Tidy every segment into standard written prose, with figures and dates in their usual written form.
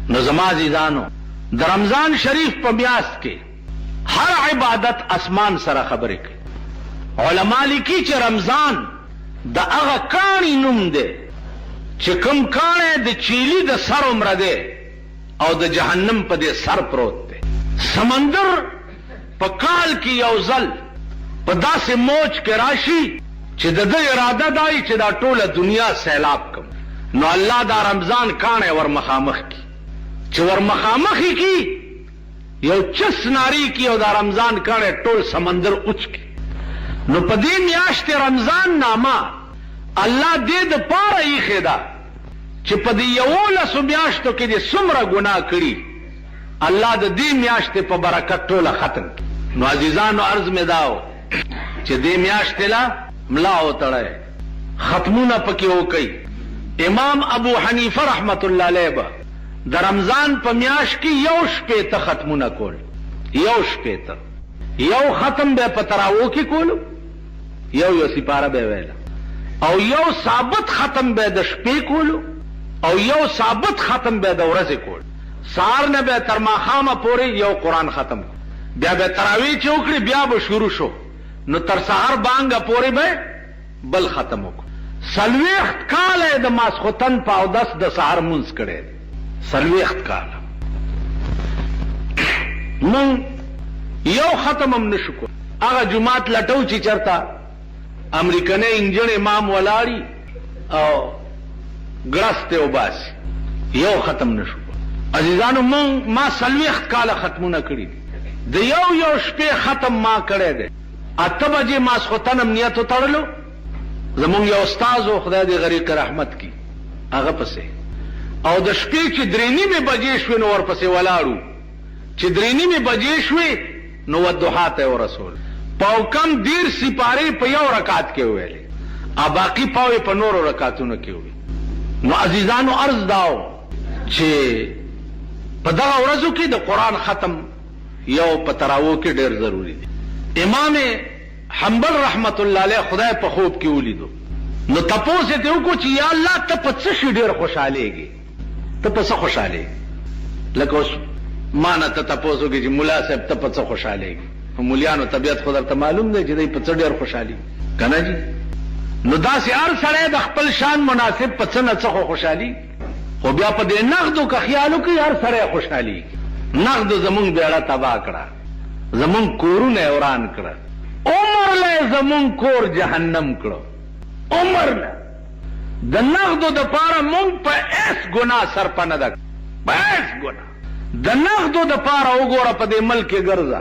نو زما عزیزانو د رمضان شریف په میاشت کې هر عبادت اسمان سره خبرې کوي. علما لیکي چې رمضان د هغه کاڼي نوم دی چې کوم کاڼی د چیلي د سر عمره دی او د جهنم په دې سر پروت دی. سمندر په کال کې یو ځل په داسې موج کې راشي چې د ده اراده دای چې دا ټوله دنیا سیلاب کم. نو الله دا رمضان کاڼی ور مخامخ کی چې ور مخامخ کی یو چس ناری کی او دا رمضان کاڼی ټول سمندر اوچ کی. نو په دې میاشت رمضان نامه الله دې د پاره ایښې ده چې په دې 11 میاشتو کې دې څومره ګناه کړي الله د دې میاشتې په برکت ټوله ختم کړي. نو عزیزانو عرض مې داو چې دې میاشتې لا ملا وتړی ختمونه پکې وکړي. امام ابو حنیفه رحمت الله علیه به د رمضان په میاشت کې 1 شپېته ختمونه کول. 1 شپېته یو ختم به په تراوو کې کولو، یو سپاره به ویله، او یو ثابت ختم به د شپې کولو، او یو ثابت ختم به د ورځې کول. سهار نه به تر ماښامه پورې یو قرآن ختم کړو، بیا به تراویح چې وکړي بیا به شروع شو، نو تر سهار بانګه پورې به بل ختم وکړو. 40 کاله د ماسخوتن په اودس د سهار مونځ کړی دی. 40 کاله مونږ یو ختم هم نشو کولی. هغه جماعت لټو چې چرته امریکنی انجن امام ولاړي او ګرس ته وباسي، یو ختم نشو. عزیزانو ما 40 کاله ختمونه کړي د یو شپې ختم ما کړی دی. 8 بجې ماسخوتن امنیت وتړلو، زمونږ یو استاد و خدای دې غریق رحمت کی هغه پسې، او د شپې چې 3:30 بجې شوې نو ورپسې ولاړو، چې 3:30 بجې شوې نو والضحا ته ورسول. پاو کم 10 سپارې په یو رکعت کې ویلې، ا باقی پاو په نورو رکعتونو کې وی. نو عزیزانو عرض داو چې په دغه ورځو کې د قرآن ختم یو په تراوو کې ډېر ضروری دی. امام حنبل رحمت الله علیه خدای په خوب کې ولیدو، نو تپوس یې وکړو چې یا الله ته په څه شي ډېر خوشحالېږي، ته په څه خوشحالېږي؟ لکه اوس ما نه ته تپوس وکړي چې ملا صاحب ته په څه خوشحالېږي؟ مولیانو طبیعت خو درته معلوم دی چې دی په څه ډېر خوشحالېږي که نه جي؟ نو داسې هر سړی د خپل شان مناسب په څه نه څه خو خوشحالېږي، خو بیا په دې نغدو که خیال وکړي هر سړی خوشحالېږي. نغدو زمونږ بیړه تباه کړه، زمونږ کورونه یې وران کړه، عمر له زمونږ کور جهنم کړو. عمر له د نغدو د پاره مونږ په ایس ګناه سرپه نه ده، په ایس ګناه د نغدو د پاره وګوره په دې ملک کې ګرځه.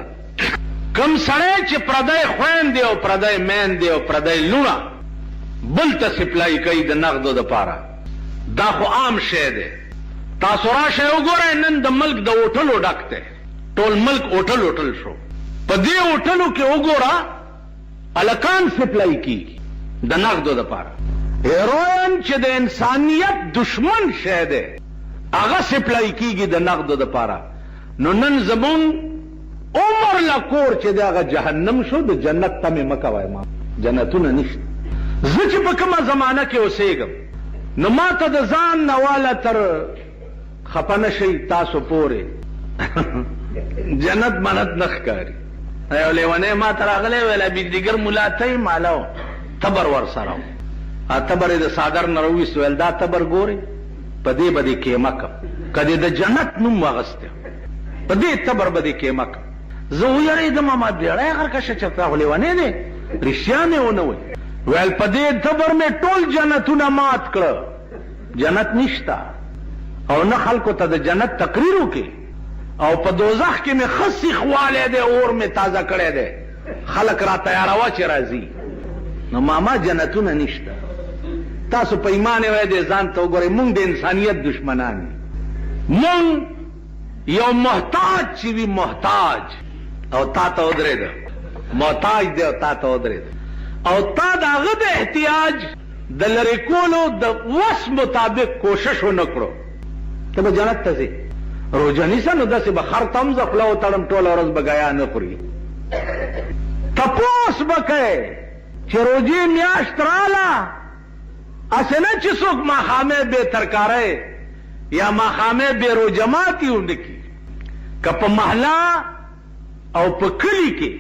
کم سړی چې پردی خویندې او پردی میندې او پردی لونه بل ته سپلای کوي د نغدو د پاره، دا خو عام شی دی. تاسو راشئ وګورئ نن د ملک د هوټلو ډک دی، ټول ملک هوټل شو. په دې هوټلو کې وګوره الکان سپلای کیږي د نغدو د پاره. هیروین چې د انسانیت دشمن شی دی هغه سپلای کیږي د نغدو د پاره. نو نن زمون عمر لا کور چې دغه جهنم شو، د جنت تمه مکوای، ما جنتونه نشته. زه چې په کومه زمانہ کې اوسېږم نو ما ته د ځان نواله تر خپنه شي تاسو پورې جنت منت نخکاری. یو لیوانه ما ته راغلی ویل بجلیګر ملا ته مالو تبر ور سره تبر د صادر نرويس ویل دا تبر ګوري په دې باندې کې مکه کدی د جنت نوم واغسته په دې تبر باندې کې مکه. زه ویری د ما بیړای هر کښه چرته لیوانه دي رښتیا ونه وي ویل په دې تبر مې ټول جنتونه مات کړ، جنت نشتا او نه خلکو ته د جنت تقریر وکي، او په دوزخ کې مې خصي خواله دي اور مې تازه کړی دی، خلک را تیاروا چې راځي. نو ماما جنتونه نشتا. تاسو په ایمان وای دي ځان ته وګورئ، مونږ د انسانیت دشمنان یو. مونږ یو محتاج چې وي محتاج او تا ته ودرېده، محتاج دی او تا ته ودرېده، او تا د هغه د احتیاج د لرې کولو د وس مطابق کوشش ونه کړو، ته به جنت ته ځې. روژه نیسه نو داسې به خر ته هم زه خوله وتړم ټوله ورځ به ګیا نه خوري. تپوس به کوې چې روژې میاشت راله، هسې نه چې څوک ماښامې بې ترکاری یا ماخامه بیرو جماعتی اونډکی که په محله او په کلی کې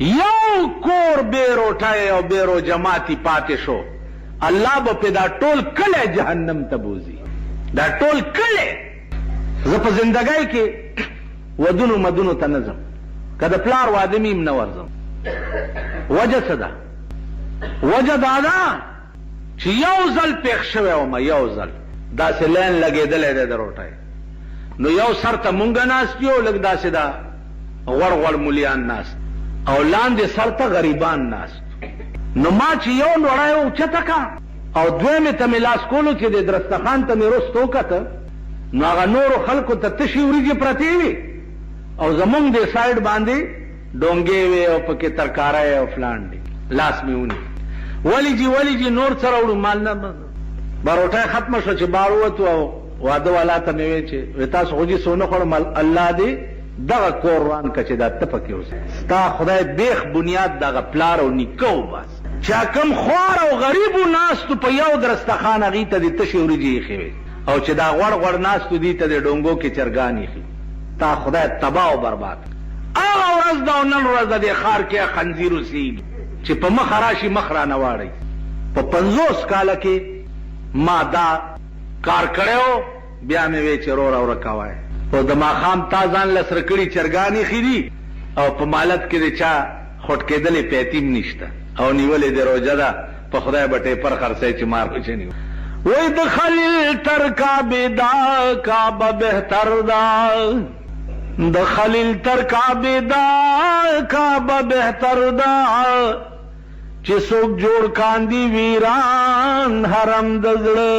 یو کور بیروټای او بیرو جماعتی پاتې شو الله به په دا ټول کلی جهنم ته بوزي دا ټول کلی زه په زندګۍ کې ودونو مدونو ته نه ځم که د پلار واده مې نه ورځم وجه څه ده وجه دا ده چې یو ځل پېښ شوی وم یو ځل داسې لین لګېدلی دی د روټۍ نو یو سر ته مونږ ناست یو لږ داسې دا غوړ غوړ مولیان ناست او لاندې سر ته غریبان ناست نو ما چې یو لوړی اوچته کا او دویمې ته مې لاس کولو چې د درستخان ته مې رست وکته نو هغه نورو خلکو ته تشې وریجې پرتې وې او زمونږ دې سایډ باندې ډونګې وې او پکې ترکاری او فلان دی لاس مې ونی ولی جی نور څه راوړو مال نه بروټۍ ختمه شوه چې بار ووتو او واده والا ته مې وې چې تاسو خو جي سونه خوړم الله دې دغه کور روان که چې دا ته پکې اوسې ستا خدای بیخ بنیاد دغه پلار او نیکه وباس چا کم خوار او غریبو ناستو په یو درستخان هغې ته دې تشې وریجې ایښې وې او چې دا غوړ غوړ ناستو دې ته د ډونګو کې چرګان ایښي تا خدای تباه او برباد هغه ورځ ده او نن ورځ د دې ښار کې خنزیر اوسېږي چې په مخه راشي مخ رانه واړئ په 50 کاله کې ما دا کار کړی بیا مې وی چې رور او رکوای او د ماښام تا ځان له سره کړي چرګان ایښي دي او په مالت کې د چا خوټ کېدلې پیتیم نشته او نیولې د روژه ده په خدای به ټیپر خرڅی چې مار بچنی وی د خلیل تر کعبې دا کعبه بهتر ده د خلیل تر کعبې دا کعبه بهتر ده چې څوک جوړ کاندي ویران حرم د زړه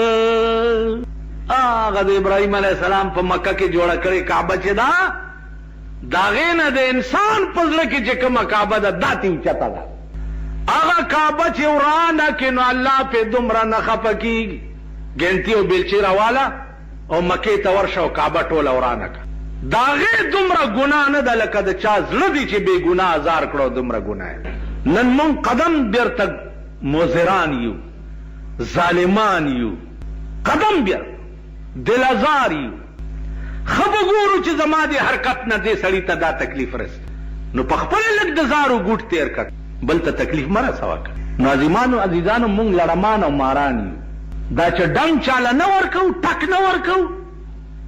هغه د ابراهیم علیه السلام په مکه کې جوړه کړې کعبه چې ده د هغې نه د انسان په زړه کې چې کومه کعبه ده دا تې اوچته ده هغه کعبه چې ورانه کړې نو الله پې دومره نه خفه کېږي ګنتي او بیلچې راواله او مکې ته ورشه او کعبه ټوله ورانه کړه د هغې دومره ګناه نه ده لکه د چا زړه دي چې بې ګناه ازار کړو دومره ګناه نن مونږ قدم بیرته مضران یو ظالمان یو قدم بیر دل ازار یو ښه به ګورو چې زما دې حرکت نه دې سړي ته دا تکلیف رسي نو په خپله لږ د زارو ګوټ تېر کړ بل ته تکلیف مه رسوه کړ ناظمانو عزیزانو مونږ لړمان او ماران یو دا چې ډنګ چاله نه ورکو ټک نه ورکو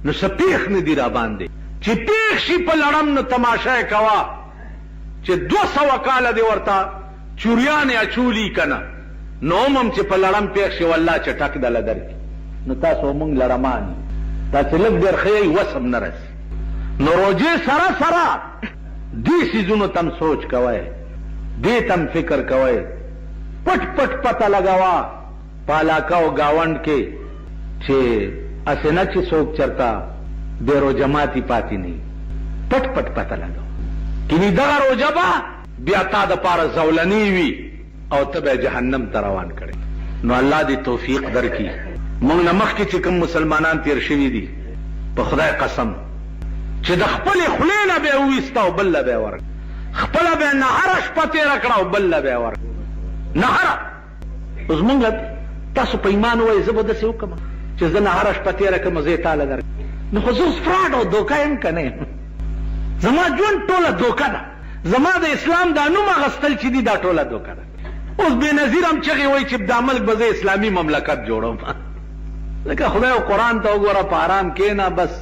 نو څه پېښ نه دي را باندې چې پېښ شي په لړم نو تماشه یې کوه چې 200 کاله دې ورته چوریانې اچولي که نه نو هم چې په لړم پېښ شي والله چې ټک دله درکړي نو تاسو مونږ لړمان یو تاسې لږ ډېر ښه یې وس هم نه رسي نو روجې سره دې څیزونو ته هم سوچ کوئ دې ته هم فکر کوئ پټ پټ پته لګوه په علاقه او ګاونډ کې چې اسې نه چې څوک چرته بیرو جماعتي پاتې نه پټ پټ پته لګوه کینی دغه روژه به بیا تا دپاره زولنی وي او ته به جهنم ته روان کړې نو الله دې توفیق درکړي مونږ نه مخکې چې کوم مسلمانان تیر شوي دي په خدای قسم چې د خپلې خولې نه به یې وویسته او بل له به یې ورکړه خپله به یې نهره شپه تېره کړه او بل له به یې ورکړه نهره اوس مونږ تاسو په ایمان ووایئ زه به داسې وکړم چې زه نهره شپه تېره کړم زه یې تاله درکړم نو خو زه اوس فراډ او دوکه یم که نه زما ژوند ټوله دوکه ده زما د اسلام دا نوم اخیستل چې دي دا ټوله دوکه ده اوس بېنظیر هم چغې وایي چې دا ملک به زه اسلامي مملکت جوړوم لکه خدای او قرآن ته وګوره په آرام کښېنه بس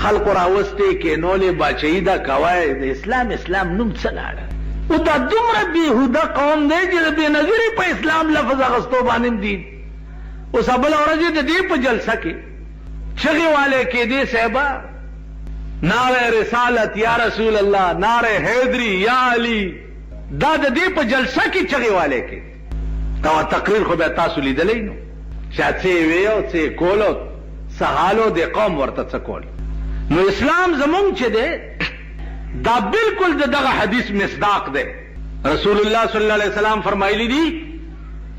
خلقو راوستې کښېنولې باچهي ده کوی د اسلام نوم څه لاړه او دا دومره بېهوده قوم دی چې د بېنظیرې په اسلام لفظ اخیستو باندې هم دي اوس بله ورځ یې د دې په جلسه کې چغې والی کېدې صاحبه نعره رسالت یا رسول الله نعره حیدری یا علی دا د دې په جلسه کې چغې والی کې دا تقریر خو بیا تاسو لیدلی نو چا څه یې وی او څه یې کول او څه حال و د قوم ورته څه کول نو اسلام زمونږ چې دی دا بالکل د دغه حدیث مصداق دی رسول الله صلی الله علیه وسلم فرمایلی دي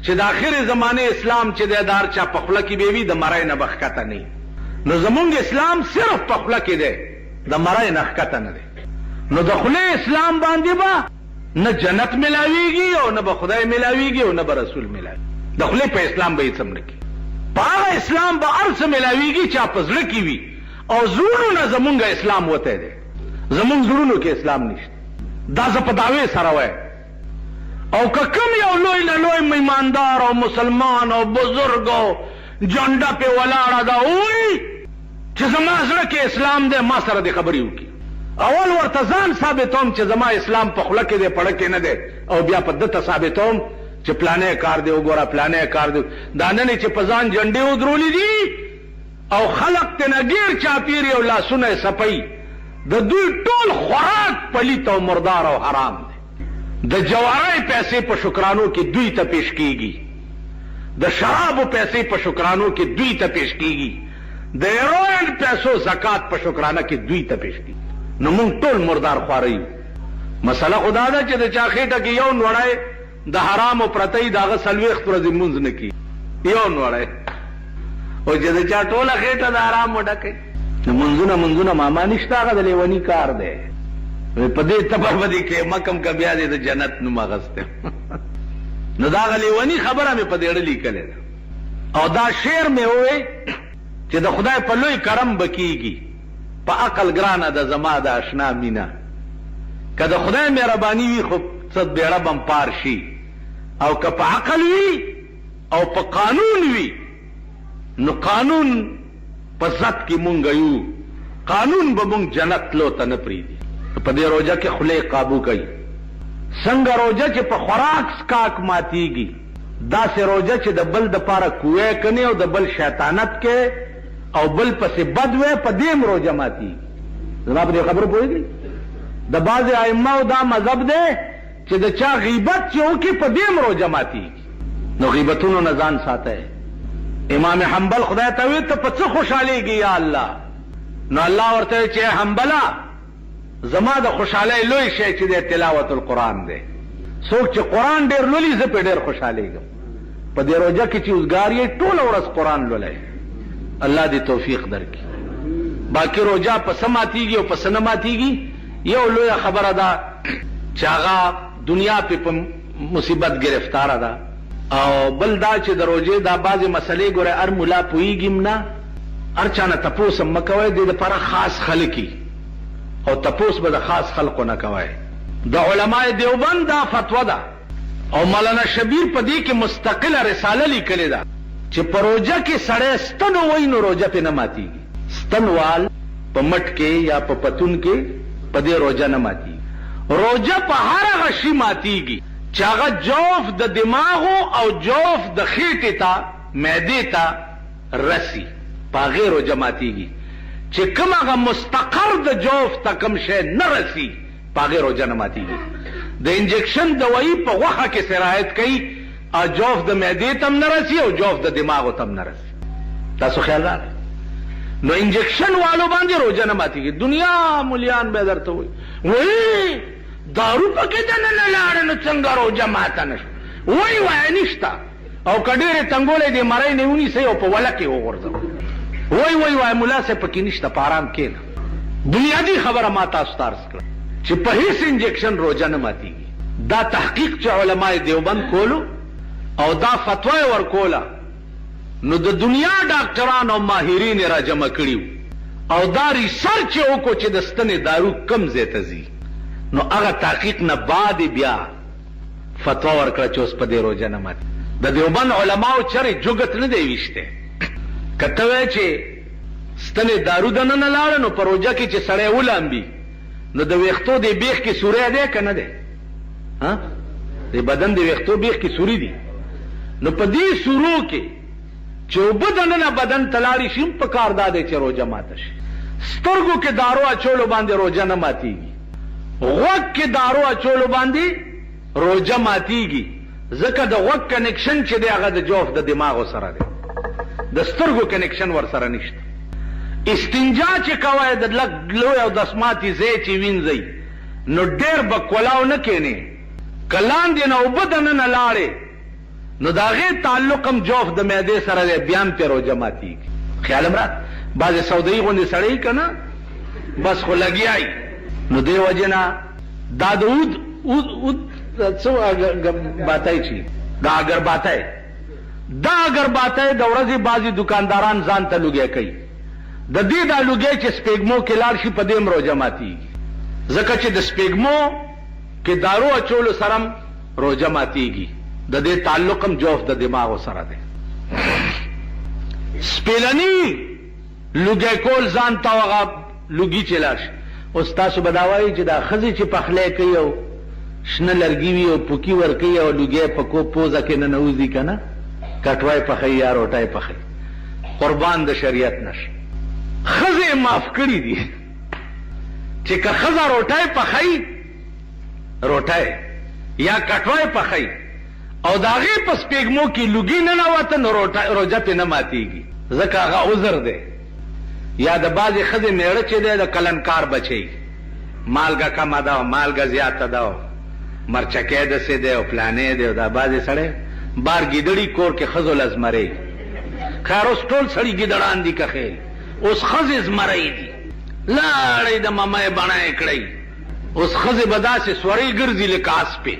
چې د آخر زمانه اسلام چې دی د هر چا په خوله کې به وي د مرۍ نه به ښکته نه نو زمونږ اسلام صرف په خوله کې دی د مرۍ نه ښکته نه دی نو د خولې اسلام باندې به نه جنت ملاویږي او نه به خدای ملاویږي او نه به رسول ملاویږي د خولې په اسلام به هېڅ هم نه کېږي پاغه اسلام به ارس ملاویږي چا په زړه کې وي او زړونو نه زمونږ اسلام وته دی زمونږ زړونو کې اسلام نشته دا زه په دعوی سره وایم او که کوم یو لوی نه لوی میماندار او مسلمان او بزرگ او جنډه په ولاړه دا وایي چې زما زړه کې اسلام دی ما سره دې خبرې وکړي اول ورته ځان ثابتوم چې زما اسلام په خوله کې دی پړه کې نه دی او بیا په دته ثابتوم چې پلانې کار دی وګوره پلانې کار دی دا نه چې په ځان جنډې ودرولې دي او خلق ته نګیر چاپیری او لاسونه صفای د دوی ټول خوراک پلیت او مردار او حرام دی د جوارای پیسې په شکرانو کې دوی ته پیش کیږي د شرابو پیسې په شکرانو کې دوی ته پیش کیږي د هیروین پیسو زکات په شکرانه کې دوی ته پیش کیږي نو مونږ ټول مردار خواري مسله خدا ده چې د چا خېټه کې یو نوړای د حرام او پرتې داغه سلويخ پر دې مونږ نه کی یو نوړای او چې د چا ټوله خېټه د حرام وډکې نو منځونه ماما نشته هغه د لیونی کار دی په دې تبرودي کې مکم کا بیا دې د جنت نو مغسته نو دا غلیونی خبره مې په دې اړه لیکلې او دا شعر مې وې چې د خدای په لوی کرم بکیږي په عقل ګرانه د زما د آشنا مینا که د خدای مهرباني وي خو څه بیړه بم پار شي او که په عقل وي او په قانون وي نو قانون په ذات کې مونږ یو قانون به مونږ جنت لو ته نه پریدي په دې روزه کې خله قابو کوي څنګه روزه چې په خوراک سکاک ماتيږي دا سه روزه چې د بل د پاره کوې کني او د بل شیطانت کې او بل پسې بد وې په دې روزه ماتيږي زما په خبره پوهیږي د بعض ائمه دا مذهب دی چې د چا غیبت چې وکي په دې روزه ماتيږي نو غیبتونو نه ځان ساته امام حنبل خدای ته وی ته په څه خوشاليږي یا الله نو الله ورته چې حنبلا زما د خوشاله لوی شی چې د تلاوت القرآن دی څوک چې قرآن ډېر لولي زه په ډېر خوشالېږم په دې روزه کې چې اوسګار ټوله ورځ قرآن لولای الله دې توفیق درکړي باقي روزه په څه ماتېږي او په څه نه ماتېږي یو لویه خبره ده چې هغه دنیا په مصیبت گرفتاره ده او بل دا چې د روزې دا بعضې مسلې ګوره هر ملا پوهېږي نه هر چا نه تپوس هم مه کوئ دې دپاره خاص خلک او تپوس به د خاص خلقو نه کوي د علماء دیوبند دا فتوا ده او مولانا شبیر په دې کې مستقله رساله لیکلې ده چې په روزه کې سړی ستن وایي نو روزه پې نه ماتېږي ستنوال په مټ کې یا په پتون کې په دې روزه نه ماتېږي روزه په هر هغه شي ماتېږي چې هغه جوف د دماغو او جوف د خېټې ته معدې ته رسی په هغې روزه ماتېږي چې کوم هغه مستقر د جوف ته کوم شی نه رسی په هغې روزه نه ماتېږي د انجکشن دوایي په غوښه کې سرایت کوي او جوف د معدې ته هم نه رسی او جوف د دماغو ته هم نه رسی تاسو خیال راغی نو انجکشن والو باندې روزه نه ماتېږي دنیا مولیان به درته وایي دارو پکې دننه لاړه نو څنګه روزه ماته نه شو وایي نشته او که ډېرې تنګولې دې مرۍ نه ونیسئ او په وله کې وغورځوئ وای ملا سے پکې نشته په آرام کېنه بنیادی خبره ما تاسو ته عرض کړه چې په هیڅ انجکشن روزه نه ماتېږي دا تحقیق چې علماء دیوبند کولو او دا فتوا یې ورکوله نو د دنیا ډاکټران او ماهرین را جمع کړي او دا ریسرچ یې وکړو چې د ستنې دارو کم ځای ته ځي نو هغه تحقیق نه بعد بیا فتوا ورکړه چې اوس په دې روزه نه ماتېږي د دیوبند علماو چرې جوګت نه دی ویشته کته وای چې ستنې دارو دننه لاړه نو په روزه کې چې سړی ولامبي نو د ویښتو د بیخ کې سوری دی که نه دی د بدن د ویښتو بیخ کې سوري دي نو په دې سورو کې چې اوبه دننه بدن ته لاړې شي هم په کار دا دی چې روزه ماته شي سترګو کې دارو اچولو باندې روزه نه ماتېږي غوږ کې دارو اچولو باندې روزه ماتېږي ځکه د غوږ کنیکشن چې دی هغه د جوف د دماغو سره دی د سترګو کنیکشن ور سره نشته استنجا چې کوئ د لږ لوی او دسماتي ځای چې وینځئ نو ډېر به کولاو نه کښېنې که لاندې نه اوبه دننه لاړې نو د هغې تعلق هم جوف د معدې سره دی بیا هم پرې روزه ماتېږي خیال هم را بعضې سودایي غوندې سړی که نه بس خو لګیایي نو دې وجې نه دا د اود څه باتای چې دا اگر باتای دا اگر باته د ورځې بعضې دکانداران ځان ته لوګی کوي، د دې دا لوګی چې سپېږمو کې لاړ شي په دې هم روژه ماتېږي، ځکه چې د سپېږمو کې دارو اچولو سره روژه ماتېږي، د دې تعلق هم جوف د دماغو سره دی. سپېلني لوګی کول ځان ته هغه لوګي چې لاړ شي. اوس تاسو به دا وایي چې دا ښځې چې پخلی کوي او شنه لرګي وي او پوکي ورکوي او لوګی په پوزه کې ننوځي که نه، کټوای پخوي یا روټۍ پخوي، قربان د شریعت نشه. ښځې معاف کړي دي چې که ښځه روټۍ پخوي، روټۍ یا کټوای پخوي او د هغې په سپېږمو کې لوګي ننوته، نو روژه پې نه ماتېږي، ځکه هغه عذر دی. یا د بعضې ښځې میړه چې دی د کلنکار بچی، مالګه کمه ده او مالګه زیاته ده او مرچکی داسې دی او فلانې دی، او دا بعضې سړی بار ګیدړي کور کې ښځو له زمرۍ. خیر اوس ټول سړي ګیدړان دي که خیر، اوس ښځې زمرۍ دي، لاړئ د ممۍ بڼه یې کړئ. اوس ښځې به داسې سورۍ ګرځي لکه اسپې.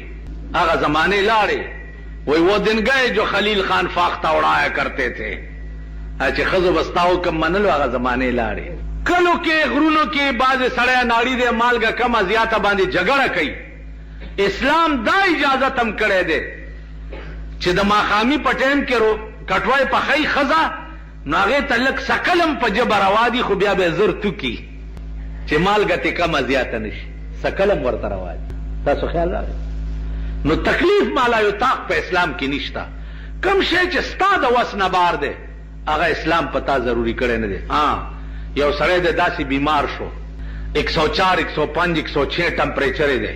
هغه زمانې لاړې، وی وہ دن گئے جو خلیل خان فاختہ اڑایا کرتے تھے، چې ښځو به ستا حکم منلو، هغه زمانې لاړې. کلو کې غرونو کې بعضې سړی ناړي دی مالګه کمه زیاته باندې جګړه کوي. اسلام دا اجازت هم کړی دی چې د ماښامي په ټایم کې کټوای پخی ښځه، نو هغې ته لږ سکل هم په ژبه روا دي، خو بیا به یې زر توکي چې مالګه ترې کمه زیاته نه شي، سکل هم ورته روا دي. تاسو خیال راغی؟ نو تکلیف مالا یطاق په اسلام کې نشته. کم شی چې ستا د وس نه بار دی هغه اسلام پتا ضروری کړی نه دی. یو سړی دی داسې بیمار شو، 104 105 106 ټمپریچر دی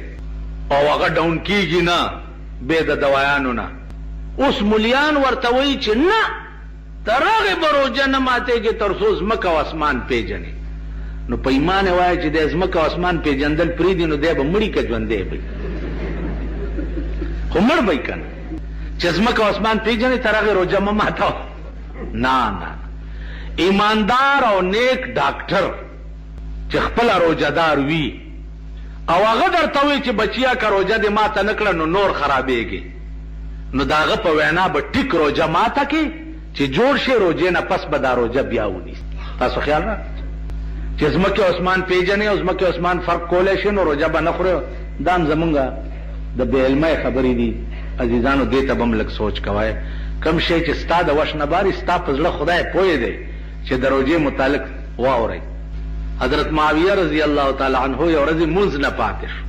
او هغه ډاون کیږي نه بې د دوایانو نه. اوس ملیان ورته وایي چې نه تر هغې به روژه نه ماتېږي تر څو ځمکه او اسمان پېژنې. نو په ایمان یې وایه چې دی ځمکه او اسمان پېژندل پرېږدي، نو دی به مړي که ژوندی به خو مړ به که نه، چې ځمکه او اسمان پېژنې تر هغې روژه مه ماتوه. نه نه، ایماندار او نیک ډاکټر چې خپله روژهدار وي او هغه درته وایي چې بچیا که روژه دې ماته نه کړه نو نور خرابېږي، نو د هغه په وینا به ټیک روژه ماته کړي چې جوړ شي، روژې نه پس به دا روژه بیا ونیسي. تاسو خیال را چې ځمکې او اسمان پېژنې او ځمکې او اسمان فرق کولی شي نو روژه به نه خورې. دا هم زمونږ د بې علمۍ خبرې دي عزیزانو، دې ته به هم لږ سوچ کوئ. کم شی چې ستا د وش نه باري، ستا په زړه خدای پوه دی چې د روژې متعلق واورئ. حضرت معاویه رضی الله تعالی عنه یو ورځې مونځ نه پاتې شو،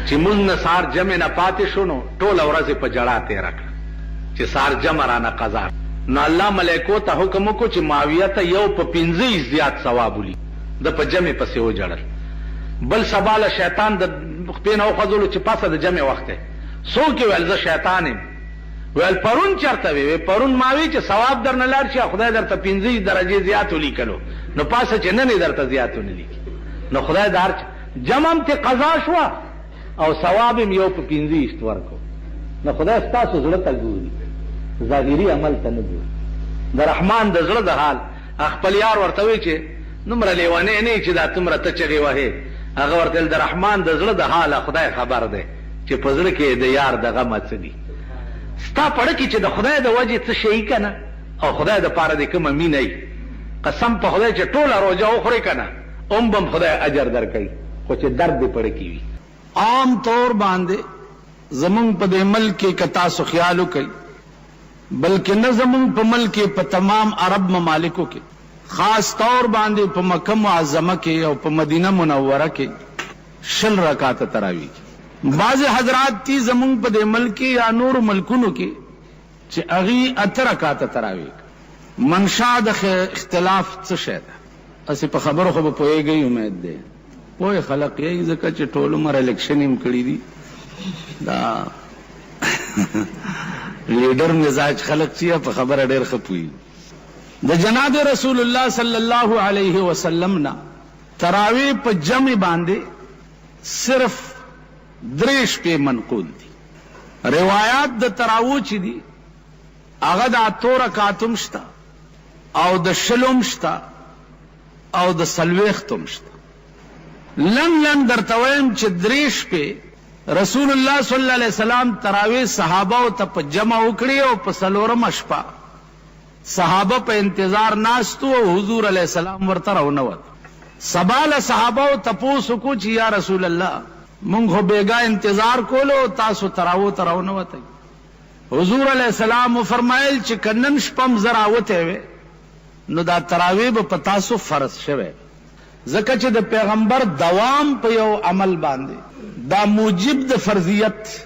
چې مونځ نه سهار جمع نه پاتې شو، نو ټوله ورځ یې په جړا تېره کړه چې سهار جمع رانه قضا. نو الله ملایکو ته حکم وکړو چې معاویه ته یو په 15 زیات ثواب ولي، د په جمع پسې وجړل. بل سبا له شیطان د خپې نه وخوځولو چې پاسه د جمع وخت دی. څوک یې ویل زه شیطان یم؟ ویل پرون چېرته وې؟ پرون ما وی چې ثواب در نه لاړ شي، خدای درته 15 درجې زیات ولیکلو، نو پاسه چې نن یې درته زیات ونه لیکي. نو خدای د هر جمع هم ترې قضا شوه او ثواب هم یو په 15 ورکړو. نو خدای ستاسو زړه ته ګوري، ظاهري عمل ته نه ګوري. د رحمان د زړه د حال خپل یار ورته وایي چې دومره لیونی نه یې چې دا څومره ته چغې وهې. هغه ورته ویل د رحمان د زړه د حاله خدای خبر دی چې په زړه کې د یار د غمه څه دي. ستا پړه کې چې د خدای د وجې څه شي که نه، او خدای د پاره دې کومه مینه وي، قسم په خدای چې ټوله روژه وخورې که نه هم به خدای اجر در کوي، خو چې درد دې پړه کې وي. عام طور باندې زمونږ په دې ملک کې که تاسو خیال وکئ، بلکې نه زمونږ په ملک کې په تمام عرب ممالکو کې، خاص طور باندې په مکه معظمه کې او په مدینه منوره کې 20 رکعاته تراویح. بعض حضرات تی زمونږ په دې ملک کې یا نور ملکونو کې چې هغې 8 رکعاته تراویح. منشا د اختلاف څه شی ده؟ اسې په خبرو خو به پوهېږئ، امید دی پوه خلق یې، ځکه چې ټول عمر الیکشن هم کړي دي. دا لیډر مزاج خلق چې په خبره ډېر ښه پوهېږي. د جناب رسول الله صلی الله علیه وسلم نه تراویح په جمع باندې صرف 3 شپې منقول دي. روایات د تراویح چې دي هغه د 8 رکعاتم شته او د 20 شته او د 40 شته. لن درته وایم چې 3 شپې رسول الله صلی الله علیه وسلم تراویح صحابه او ته په جمع وکړي او په 4مه شپه صحابه په انتظار ناستو او حضور علیہ السلام ورته راونوت. سباله صحابه تپوسو کو چې یا رسول الله مونږ خو بیګا انتظار کولو تاسو تراونوت. حضور علیہ السلام فرمایل چې کنن شپم زراوته وي نو دا تراوی به په تاسو فرض شوه، ځکه چې د پیغمبر دوام په یو عمل باندې دا موجب د فرضیت.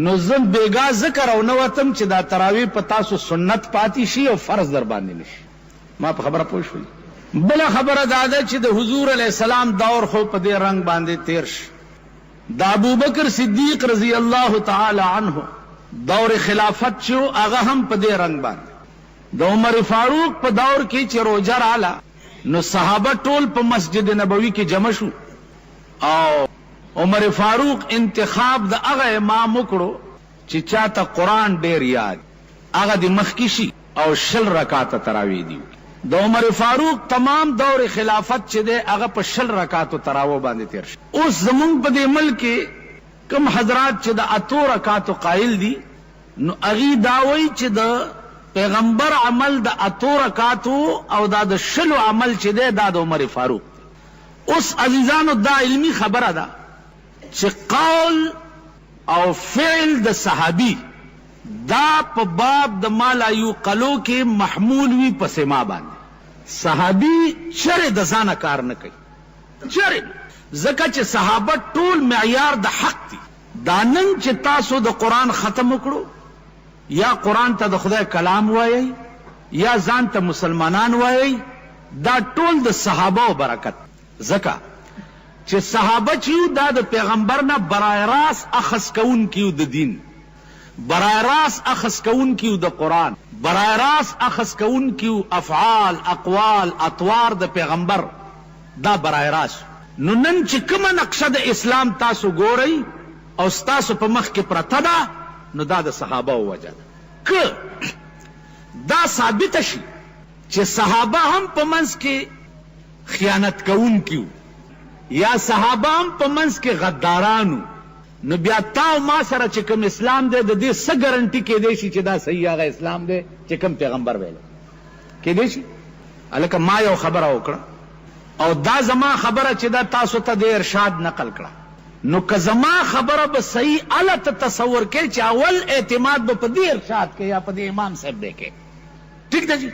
نو زم بیگا ذکر او نوتم چې دا تراوی په تاسو سنت پاتی شي او فرض در باندې نشي. ما په خبره پوه شوي. بل خبره دا ده چې د حضور علیہ السلام دور خو په دې رنگ باندې تیر شي. د ابوبکر صدیق رضی الله تعالی عنه دور خلافت شو، هغه هم په دې رنگ باندې. د عمر فاروق په دور کې چې روزه رااله نو صحابه ټول په مسجد نبوي کې جمع شو او عمر فاروق انتخاب د هغه امام وکړو چې چاته قرآن ډیر یاد، هغه د مخکې شي او 60 رکعاته تراویح دی. د عمر فاروق تمام دور خلافت چې دی هغه په 60 رکعاتو تراویح باندې تیر شي. اوس زمونږ په دې ملک کې کم حضرات چې د 8 رکعاتو قائل دي نو هغه داوي چې د پیغمبر عمل د 8 رکعاتو او دا د 60 عمل چې دی دا د عمر فاروق. اوس عزیزانو دا علمی خبره ده چې قول او فعل د صحابي دا په باب د مالا یو قلو کې محمول وی په سما باندې. صحابي چره د ځانه کار نه کوي، چره ځکه چې صحابه ټول معیار د حق دي. دا نن چې تاسو د قرآن ختم وکړو یا قرآن ته د خدای کلام وایي یا ځان ته مسلمانان وایي، دا ټول د صحابه او برکت. ځکه چې صحابه چې دا د پیغمبر نه برای راست اخذ کون کیو د دین، برای راست اخذ کون کیو د قرآن، برای راست اخذ کون کیو افعال اقوال اطوار د پیغمبر، دا برای راست. نو نن چې کومه نقشه د اسلام تاسو ګورئ او ستاسو په مخ کې پرته ده نو دا د صحابه وجه ده. که دا ثابت شي چې صحابه هم په منځ کې خیانت کون کیو یا صحابه هم په منځ کې غدارانو، نو بیا تا ما سره چې کوم اسلام دی د دې څه ګارنټي کېدی شي چې دا صحیح هغه اسلام دی چې کوم پیغمبر ویل کېدی شي؟ هلکه ما یو خبره وکړه او دا زما خبره چې دا تاسو ته د ارشاد نقل کړه، نو که زما خبره به صحیح اله ته تصور کې چې اول اعتماد به په دې ارشاد کې یا په دې امام صاحب دی کې، ٹھیک ده جی؟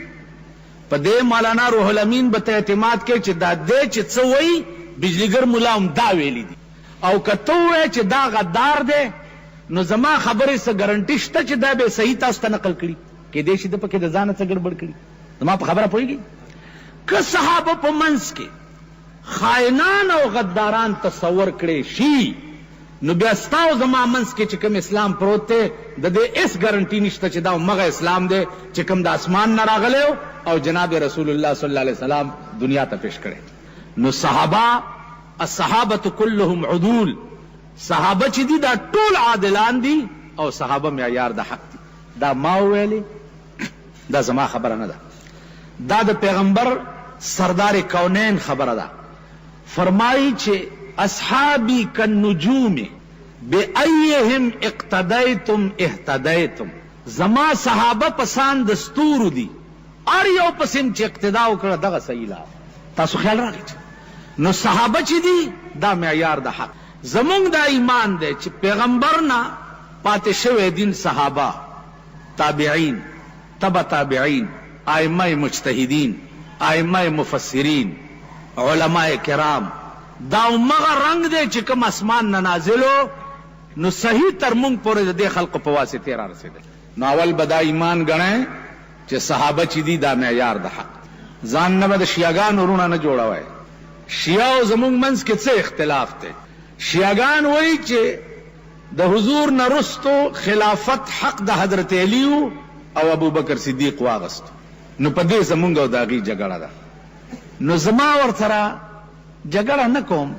په دې مولانا روح الامین به ته اعتماد کې چې دا دې چې څه وایي بجلیګر ملا هم دا ویلی دي، او که ته ووایې چې دا غدار دی نو زما خبرې څه ګارنټي شته چې دا به صحیح تاسو ته نقل کړي؟ کېدای شي د پکې د ځانه څه ګډوډ کړي. زما په خبره پوهېږي؟ که صحابه په منځ کې خائنان او غداران تصور کړي شي نو بیا ستا او زما منځ کې چې کوم اسلام پروت دی د دې هېڅ ګارنټي نشته چې دا همغه اسلام دی چې کوم د اسمان نه راغلی او جناب رسول الله صلی الله علیه وسلم دنیا ته پیش کړی. نو صحابه الصحابه كلهم عدول، صحابه چې دي دا ټول عادلان دي او صحابه معیار د حق دي. دا ما ویلي، دا زما خبره نه ده، دا د پیغمبر سردار کونین خبره ده. فرمایي چې اصحابی کالنجوم بأیهم اقتدیتم اهتدیتم، زما صحابه پسان د ستورو دي، هر یو پسیم چې اقتدا وکړه دغه صحیح لار. تاسو خیال راغی؟ نو صحابه چې دي دا معیار د حق. زمونږ دا ایمان دی چې پیغمبر نه پاتې شوی دین صحابه، تابعین، تبع تابعین، ائمه مجتهدین، ائمه مفسرین، علماء کرام، دا مغه رنگ دی چې کوم اسمان نه نازلو نو صحیح تر مونږ پورې د دې خلقو په واسطه را رسېدل. نو اول به دا ایمان ګڼئ چې صحابه چې دي دا معیار د حق. ځان نه به د شیعګانو وروڼه نه جوړوئ. شیعه او زمونږ منځ کې څه اختلاف دی؟ شیعګان وایي چې د حضور نه رستو خلافت حق د حضرت علی او ابوبکر صدیق واغستو، نو په دې زمونږ او د هغې جګړه ده. نو زما ورسره جګړه نه کوم،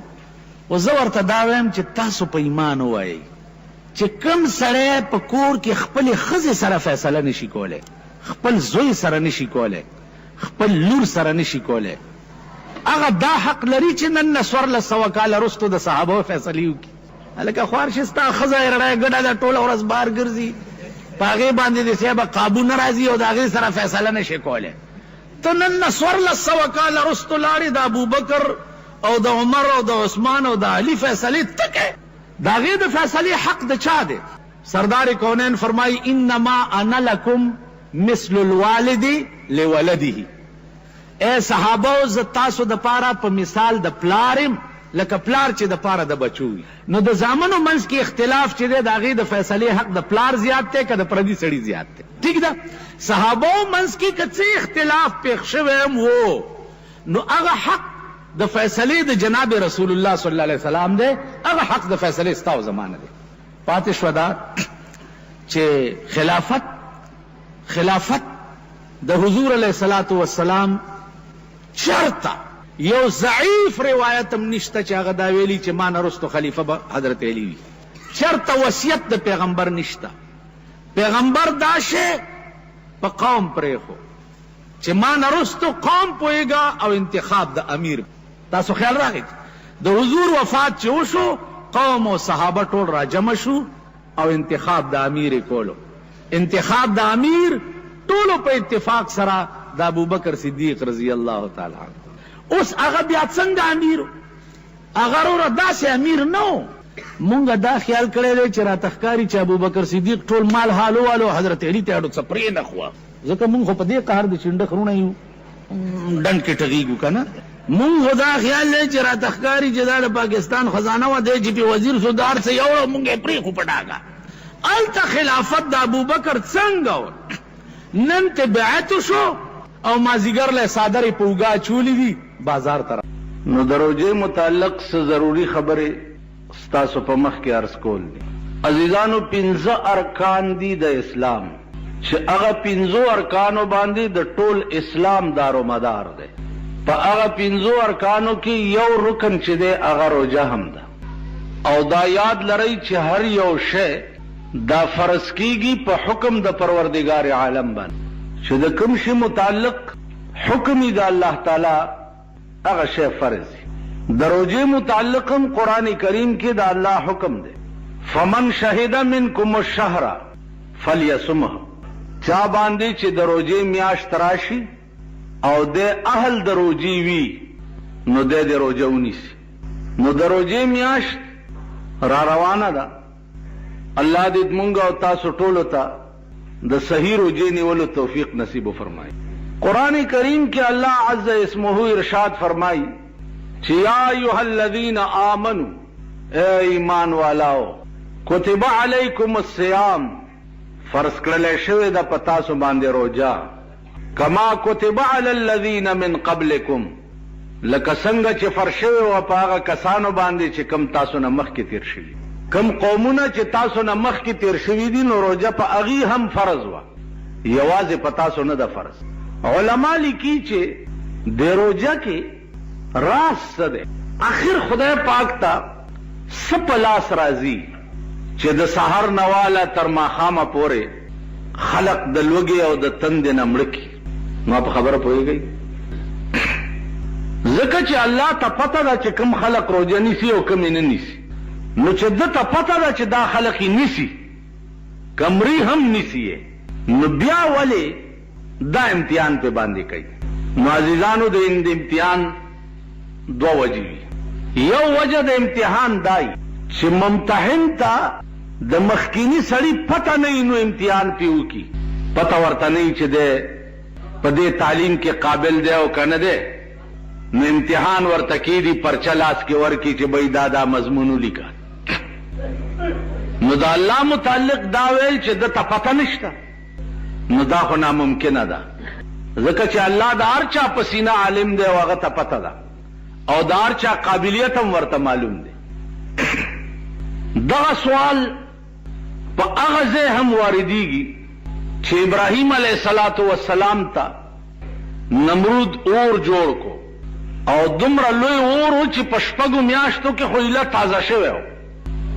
او زه ورته دا وایم چې تاسو په ایمان ووایئ چې کوم سړی په کور کې خپلې ښځې سره فیصله نشي کولی، خپل زوی سره نشي کولی، خپل لور سره نشي کولی، هغه دا حق لري چې نن نه 1400 کاله وروستو د صحابو فیصلې وکړي. هلکه خوار شي ستا ښځه یې رڼه ګډه ده ټوله ورځ بار ګرځي، پاغه باندې د صاحب قابو ناراضي او داغه سره فیصله نشي کوله. ته نن نسور لسو کال رستو لاړې د ابوبکر او د عمر او د عثمان او د علي فیصله تکه داغه د فیصله حق د چا دی؟ سردار کونین فرمای انما انا لکم مثل الوالد لولده. اے صحابه ز تاسو د پاره په مثال د پلارم لکه پلار چې د پاره د بچوي. نو د زامنو منځ کې اختلاف چې دی داغه د فیصله حق د پلار زیات دی که د پردي سړي زیات دی؟ ٹھیک ده. صحابه منځ کې کڅ اختلاف پېښ شوی وو نو هغه حق د فیصله د جناب رسول الله صلی الله علیه وسلم دی، هغه حق د فیصله ستاسو زمانه دی. پاتې شو دا چې خلافت د حضور علیه الصلاۃ والسلام چرته یو ضعیف روایت هم نشته چې هغه دا ویلي چې ما نه رستو خلیفه به حضرت علی وي. چرته وصیت د پیغمبر نشته. پیغمبر دا شی په قوم پرېښو چې ما نه رستو قوم پوهېږه او انتخاب د امیر. تاسو خیال راغی د حضور وفات چې وشو قوم او صحابه ټول را جمع شو او انتخاب د امیر کولو. انتخاب د امیر ټولو په اتفاق سره د ابوبکر صدیق رضی الله تعالی عنہ. اوس هغه بیا څنګه امیر؟ هغه وروره داسې امیر نه. مونږ دا خیال کړی دی چې راته ښکاري چې ابوبکر صدیق ټول مال حالو والو حضرت علي ته اډو څه پرې نه خوا، ځکه مونږ خو په دې قهر د چنډه خرونه یو ډنډ کې ټغېږو که نه. مونږ خو دا خیال دی چې راته ښکاري چې دا د پاکستان خزانه وه دی چې پې وزیر شو دا هر څه یوړه مونږ یې پرېښو په ډاګه. هلته خلافت د ابوبکر څنګه و؟ نن ته بیعت شو او مازیګر له صادرې په اوږه اچولې دي بازار ته. نو د روژې متعلق څه ضروري خبرې ستاسو په مخ کې عرض کول دي. عزیزانو 15 ارکان دي د اسلام چې هغه 15 ارکانو باندې د ټول اسلام دارو مدار دی. په هغه 15 ارکانو کې یو رکن چې دی هغه روژه هم ده. او دا یاد لرئ چې هر یو شی دا فرض کیږي په حکم د پروردگار عالم باندې چې د کوم شي متعلق حکم د الله تعالی هغه شی فرض دی. د روژې متعلق هم قرآن کریم کې د الله حکم دی فمن شهد منکم الشهر فلیصمه. چا باندې چې د روژې میاشت راشي او د اهل د روژې وي نو د روژه ونیسي. نو د روژې میاشت را روانه ده. الله دې مونږ او تاسو ټولو ته د صحیح روژې نیولو توفیق نصیب وفرمایي. قرآن کریم کې الله عز اسمه ارشاد فرمایي چې یا ایها الذین آمنوا، اے ایمان والاو، کتب علیکم الصیام، فرض کړل شوی د پتاسو باندې روژه، کما کتب علی الذین من قبلکم، لکه څنګه چې فرض شوی و په هغه کسانو باندې چې کم تاسو نه مخکې تیر شوي. کم قومونه چې تاسو نه مخکې تیر شوي دي نو روژه په هغې هم فرض وه، یوازې په تاسو نه ده فرض. علما لیکي چې د روژه کې راز څه دی؟ آخر خدای پاک ته څه په لاس راځي چې د سحر نه واله تر ماښامه پورې خلق د لوږې او د تندې نه مړه کړي. ما په خبره پوهېږئ؟ ځکه چې الله ته پته ده چې کوم خلق روژه نیسي او کوم یې نه نیسي. نو چې ده ته پته ده چې دا خلق یې نیسي کمرې هم نیسي نو بیا ولې دا امتحان پہ باندې کوي؟ نو عزیزانو د امتحان دو وجې وي. یو وجه د امتحان دای چې ممتحن ته د مخکینی سړی پته نه نو امتحان پې وکړي، پته ورته نه چې دی په دې تعلیم کې قابل دی او که نه دی، نو امتحان ورته کېږي پرچه لاس کې ورکړي چې بھئی دا مضمون ولیکه. نو د الله متعلق دا ویل چې ده ته پته نشته نو دا خو ناممکنه ده، ځکه چې الله د هر چا په سینه عالم دی او هغه ته پته ده او د هر چا قابلیت هم ورته معلوم دی. دغه سوال په هغه ځای هم واردېږي چې ابراهیم علیه السلام ته نمرود اور جوړ کو او دومره لوی اور و چې په شپږو میاشتو کې خو ایله تازه شوی و.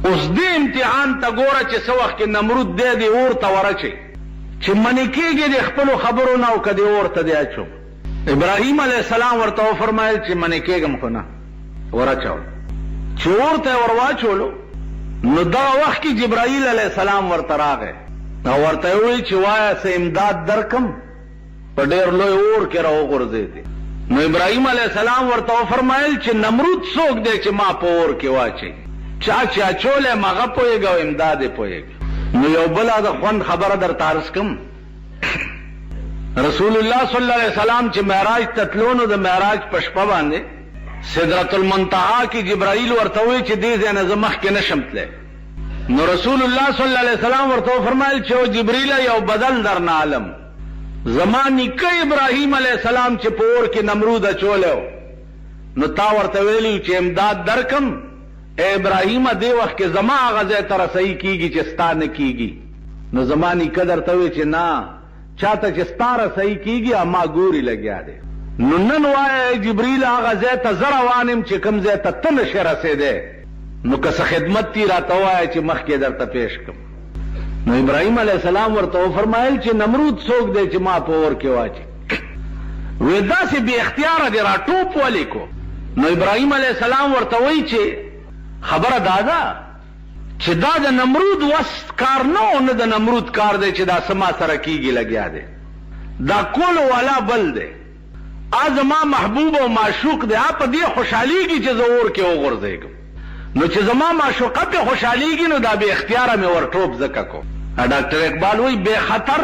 اوس دې امتحان ته ګوره چې څه وخت کې نمرود دی دې اور ته ورچي چې منې کېږي د خپلو خبرو نه او که دې اور ته دی اچو. ابراهیم علیه السلام ورته وفرمایل چې منې کېږم خو نه ورچو. چې اور ته ور واچولو نو دغه وخت کې جبرائیل علیه السلام ورته راغی نو ورته وی چې وایه څه امداد درکم په ډېر لوی اور کې راوغورځېدې. نو ابراهیم علیه السلام ورته وفرمایل چې نمرود څوک دی چې ما په اور کې واچوي؟ چا چې اچولی یم هغه پوهېږي او امداد یې پوهېږي. نو یو بله د خوند خبره درته عرض کم. رسول الله صلی الله علیه وسلم چې معراج ته تلو نو د معراج په شپه باندې سدرة المنتهی کې جبرائیل ورته وایي چې دې ځای نه زه مخکې نشم تلی. نو رسول الله صلی الله علیه وسلم ورته وفرمایل چې او جبرائیله یو بدل درنه عالم زما نیکه ابراهیم علیه السلام چې په اور کې نمرود اچولی نو تا ورته ویلي چې امداد درکم. اے ابراهیم دې وخت کې زما هغه ځای ته رسۍ کېږي چې ستا نه کېږي. نو زما نیکه درته وی چې نه چاته چې ستا رسۍ کېږي اما ګوري لګیا دی. نو نن وایه جبریل هغه ځای ته زه روان یم چې کوم ځای ته ته نشې رسېدی نو که څه خدمت تی راته وایه چې مخکې درته پیش کړم. نو ابراهیم علیه السلام ورته وفرمایل چې نمرود څوک دی چې ما په اور کې واچي؟ وی داسې بې اختیاره دی را ټوپ ولې کو. نو ابراهیم علیه السلام ورته وایي چې خبره دا ده چې دا د نمرود وس کار نه و نه د نمرود کار دی چې دا سما سره کېږي لګیا دی. دا کولو والا بل دی. زما محبوب او معشوق دی په دې خوشحالیږي چې زه اور کې وغورځېږم. نو چې زما معشوقه پې خوشحالیږي نو دا بې اختیاره مې ور ټوپ ځکه کو. ډاکټر اقبال وی بے خطر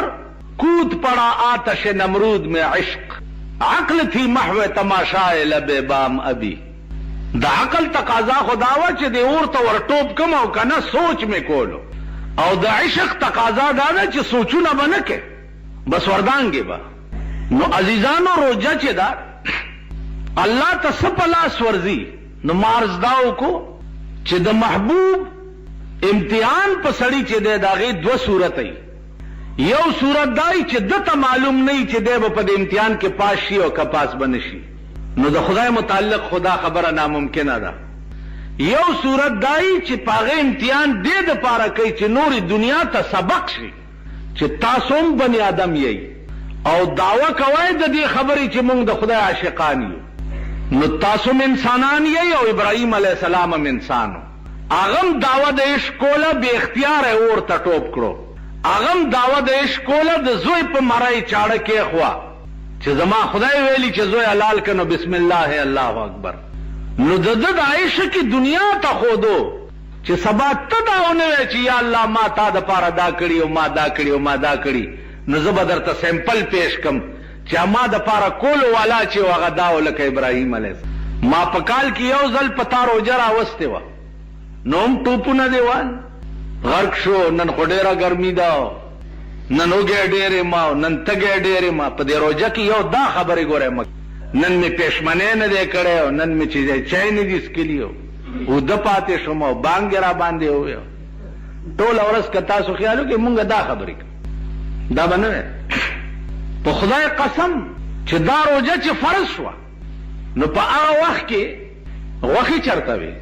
کود پڑا آتش نمرود میں عشق عقل تھی محو تماشائے لب بام ابھی. دا عقل تقاضا خداوه چې دی اور ته ور ټوپ کم او کنه سوچ مې کولو. او د عشق تقاضا دا ده چې سوچونه به نه کې بس وردانګې به. نو عزیزانو روجه چې دا الله ته څه په لاس ورځي نو ما عرض دا وکړو چې د محبوب امتحان په سړي چې دی د هغې دوه صورت ای. یو صورت دای چې دته معلوم نه چې دی به په د امتحان کې پاس شي او که پاس به نه شي نو د خدای متعلق خدا خبره ناممکنه ده. یو صورت دای چې په هغې امتحان دې دپاره کوي چې نورې دنیا ته سبق شي چې تاسو هم بني آدم یئ او دعوه کوئ د دې خبرې چې موږ د خدای عاشقان یو. نو تاسو هم انسانان یئ او ابراهیم علیه السلام هم انسانو. هغه دعوه د عشق کوله بې اختیاره اور ته ټوپ کړو. هغه دعوه د عشق کوله د زوی په مرۍ چاړه کېښوه چې زما خدای ویلي چې زوی حلال کړه نو بسم الله الله اکبر. نو د ده د عشق دنیا ته ښودو چې سبا ته دا ونه وایې چې یا الله ما تا دپاره دا کړي او ما دا کړي او ما دا کړي نو زه به درته سیمپل پیش کم چې ما دپاره کولو والا چې و هغه دا و لکه ابراهیم علیه السلام. ما په کال کې یو ځل په تا روژه راوستې وه نو هم ټوپونه دې وال غرق شو. نن خو ډېره ګرمي ده نن وږی ډېر یم او نن تږی ډېر یم. په دې روژه کې یو دا خبرې ګورئ نن مې پېشمنۍ نه دی کړی او نن مې چې چای نه دي څکلي اوده پاتې شوم او بانګ را باندې وویو. ټوله ورځ که تاسو خیال وکړئ مونږ دا خبرې کوو دا به نه په خدای قسم چې دا روژه چې فرض شوه نو په هغه وخت کې غوښې چرته وې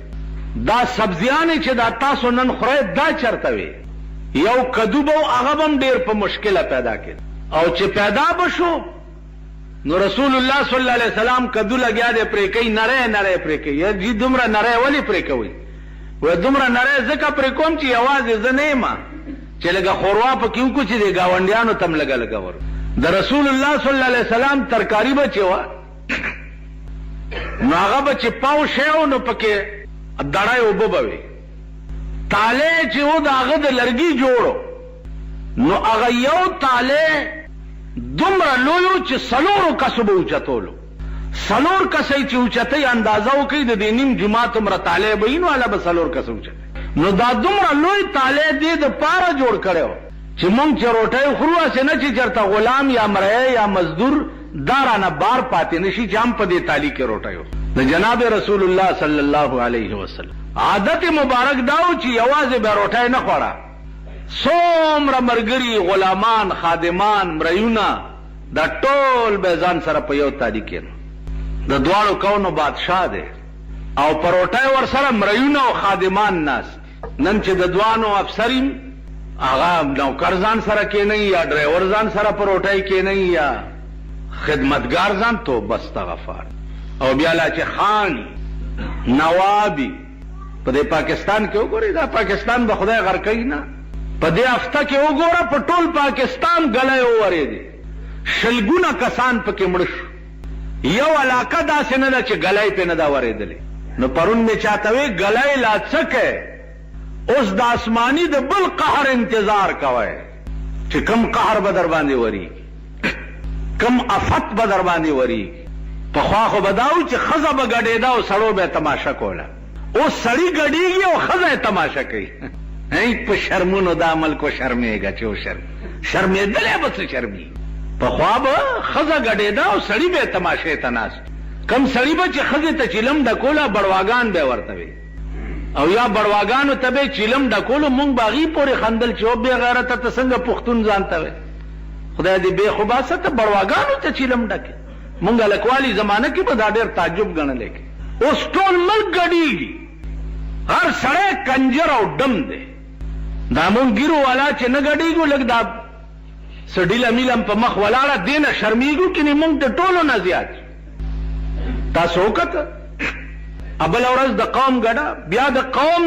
دا سبزیانې چې دا تاسو نن خورئ دا چرته وې یو کدو به هغه به هم ډېر په مشکله پیدا کېد او چې پیدا به شو نو رسول الله صلی الله علیه وسلم کدو لګیا دی پرې کوي نری نری پرې کوي. یا جی دومره نری ولې پرې کوئ؟ وایي دومره نری ځکه پرې کوم چې یوازې زه نه یم چې لږه ښوروا پکې وکړو چې د ګاونډیانو ته هم لږه لږه ورو. د رسول الله صلی الله علیه وسلم ترکاري به چې وه نو هغه به چې پاو شی و نو پکې دړی اوبه به وې. تالی چې و د هغه د لرګي جوړو نو هغه یو تالی دومره لویو چې څلورو کسو به اوچتولو. څلور کسئ چې اوچتئ اندازه وکئ د دې نیم جومات هومره تالی به وي نو هله به څلور کسه اوچتئ. نو دا دومره لوی تالی دې دپاره جوړ کړی و چې مونږ چې روټۍ خورو هسې نه چې چېرته غلام یا مریی یا مزدور دا رانه بار پاتې نه شي چې هم په دې تالي کې روټۍ وخورو. د جناب رسول الله صلی الله علیه وسلم عادت مبارک دا و چې یوازې به روټۍ نه خوړه څومره ملګري غلامان خادمان مریونه دا ټول به ځان سره په یو تالي کې د دواړو کونو بادشاه دی او په روټۍ ورسره مریونه او خادمان ناست. نن چې د دوانو افسرین هغه نوکر ځان سره کېنئ یا ډرایور ځان سره په روټۍ کېنئ یا خدمتګار ځان تو بستغفار او بیا لا چې خان نوابي په دې پاکستان کې وګورئ دا پاکستان به خدای غر کوي نه په دې هفته کې وګوره په ټول پاکستان غلې وورېدې، شلګونه کسان پکې مړ شو. یو علاقه داسې نه ده چې غلې پې نه ده ورېدلې. نو پرون مې چاته وی غلې لا څه کوي، اوس د آسماني د بل قهر انتظار کوئ چې کم قهر به در باندې ورېږي، کم افت به در باندې ورېږي. پخوا خو به دا و چې ښځه به ګډېده او سړو به یې تماشه کوله، اوس سړي ګډېږي او ښځه یې تماشه کوي. په شرمونو دا ملک و شرمېږه چې شرمېدلی به څه شرمېږي. پخوا به ښځه ګډېده او سړي به یې تماشې ته ناست. کم سړي به چې ښځې ته چیلم ډکوله بړواګان به یې ورته وي، او یا بړواګانو ته به یې چیلم ډکولو، مونږ به هغې پورې خندل چې او بې غیرته ته څنګه پښتون ځان ته وی. خدای دې بې خوباسه ته بړواګانو ته چیلم ډکې. مونږ هلکوالي زمانه کې به دا ډېر تعجب ګڼلی کې. اوس ټول ملک ګډېږي، هر سړی کنجر او ډم دی. دا مونږ ګیرو والا چې نه ګډېږو، لږ دا سډیله میلم په مخ ولاړه دې نه شرمېږو که نه مونږ د ټولو نه زیات. تاسو وکته بله ورځ د قوم ګډه، بیا د قوم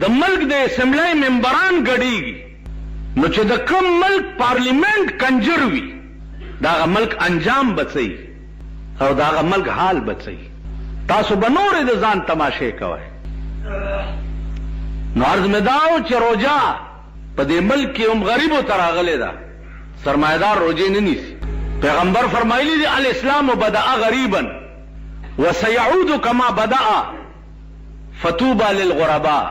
د ملک د اسمبلی ممبران ګډېږي. نو چې د کوم ملک پارلیمنٹ کنجر وي، د هغه ملک انجام بڅوي او د هغه ملک حال بڅوي. تاسو به نورې د ځان تماشې کوئ. نو عرض مې دا و چې روجه په دې ملک کې هم غریبو ته راغلې ده، سرمایدار روجې نه نیسي. پیغمبر فرمایلی دی الاسلام بدأ غریبا وسيعود كما بدأ فتوبى للغرباء.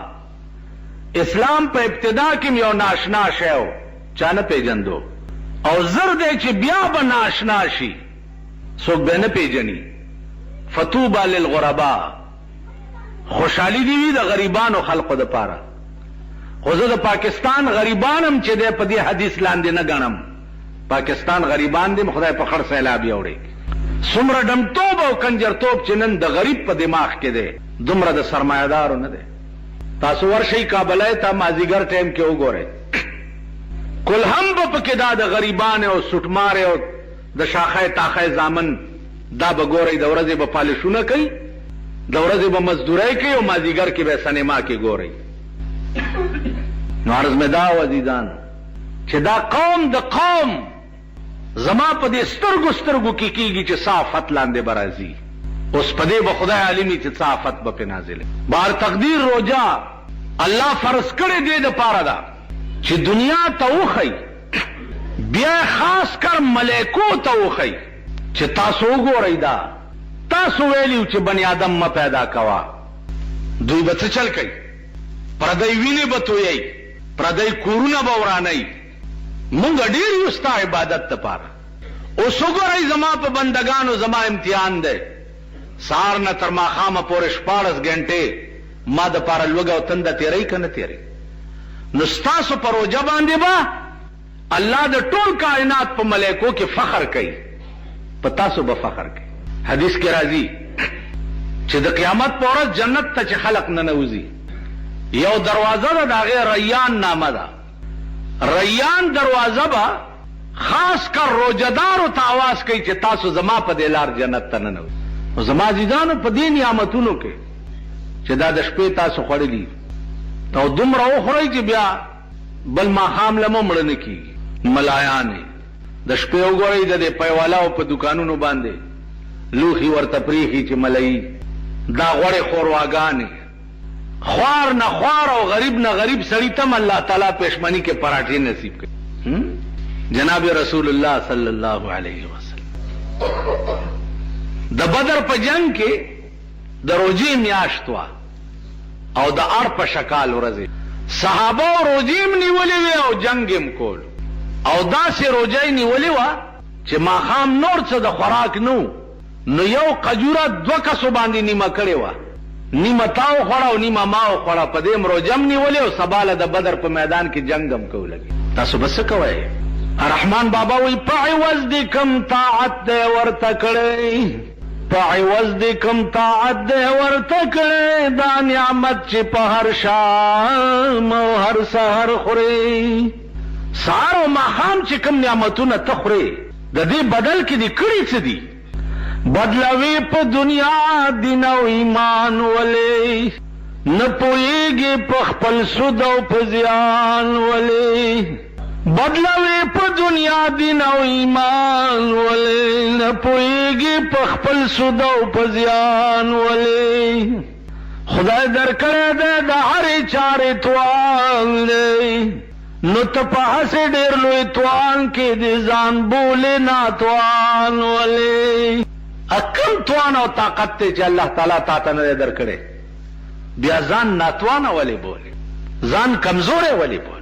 اسلام په ابتدا کې یو ناشنا شی و، چا نه پیژندو، او زر دی چې بیا به ناشنا شي، څوک به نه پیژني. فتوبى للغرباء، خوشحالی دی وی د غریبانو خلقو د پاره. خو زه د پاکستان غریبان هم چې دی په دې حدیث لاندې نه ګڼم. پاکستان غریبان دي، خدای په خړ سیلاب یوړي. څومره ډمتوب او کنجرتوب چې نن د غریب په دماغ کې دی، دومره د سرمایه‌دارو نه دی. تاسو ورشئ کابلای ته مازیګر ټایم کې وګورئ، کل هم به پکې دا د غریبان او سټمارې او د شاخه تاخه زامن دا به ګورئ. د ورځې به پالشونه کوي، د ورځې به مزدورۍ کوي، او مازیګر کې به سینما کې ګورئ. نو عرض مې دا و عزیزان چې دا قوم د قوم زما په دې سترګو سترګو کې کېږي چې صافت لاندې به راځي. اوس په دې به خدای عالمي چې صافت به پې نازلې. بهر تقدیر روجه الله فرض کړې دې دپاره ده چې دنیا ته وښئ، بیا خاص کر ملایکو ته وښئ چې تاسو وګورئ. دا تاسو ویلیو چې بنی آدم مه پیدا کوه، دوی به څه چل کوي؟ پردی وینې به تویئ، پردی کورونه به ورانئ. مونږ ډېر یو ستا عبادت دپاره. اوس وګورئ زما په بندګانو زما امتحان دی. سهار نه تر ماښامه پورې 14 ګنټې ما دپاره لوږه او تنده تېروي که نه تېروي. نو ستاسو په روجه باندې به الله د ټول کائنات په ملایکو کې فخر کوي، په تاسو به فخر کوي. حدیث کې راځي چې د قیامت په ورځ جنت ته چې خلق ننوځي، یو دروازه ده، د هغې ریان نامه ده. ریان دروازه به خاص کر روجهدارو ته آواز کوي چې تاسو زما په دې لار جنت ته ننوځئ. نو زما عزیزانو په دې نعمتونو کې چې دا د شپې تاسو خوړلي او دومره وخورئ چې بیا بل ماښام له مو مړه نه کېږي. ملایانې د شپې وګورئ د دې پیوالاو په دوکانونو باندې لوښي ورته پرېښي چې ملایي، دا غوړې ښورواګانې، خوار نه خوار او غریب نه غریب سړي تم الله تعالی پېشمني کې پراټې نصیب کړي. جناب رسول الله صلی الله علیه وسلم د بدر په جنگ کې د روجې میاشت وه او د اړ په شکال ورځې صحابه روجې م نیولې وې او جنگ یې م کول، او داسې روجه یې نیولې وه چې ماښام نور څه د خوراک نو یو قجوره 2 کسو باندې نیمه کړې وه، نیمه تا وخوړه او نیمه ما وخوړه. په دې م روجه م نیولې او سبا له د بدر په میدان کې جنگ هم کولګي. تاسو به څه کوئ؟ رحمان بابا وی په عوض دې کم طاعت دی ورته کړی، په عوض دې کم طاعت دی ورته کړی، دا نعمت چې په هر شام او هر سحر خورې. سهار او ماښام چې کم نعمتونه ته خورې، د دې بدل کې دې کړي څه دي؟ بدلوي په دنیا دین او ایمان ولې، نه پوهیږي په خپل سود او په زیان ولې بدلوي په دنیا دین او ایمان ولې نه پوهیږي په خپل سود او په زیان ولې خدای درکړی دی د هرې چارې توان دی نو ته په هسې ډېر لوی توان کې د ځان بولې ناتوان ولې کم توان او طاقت دی چې الله تعالی تا ته نه دی درکړی بیا ځان ناتوانه ولې بولې ځان کمزوری ولې بولې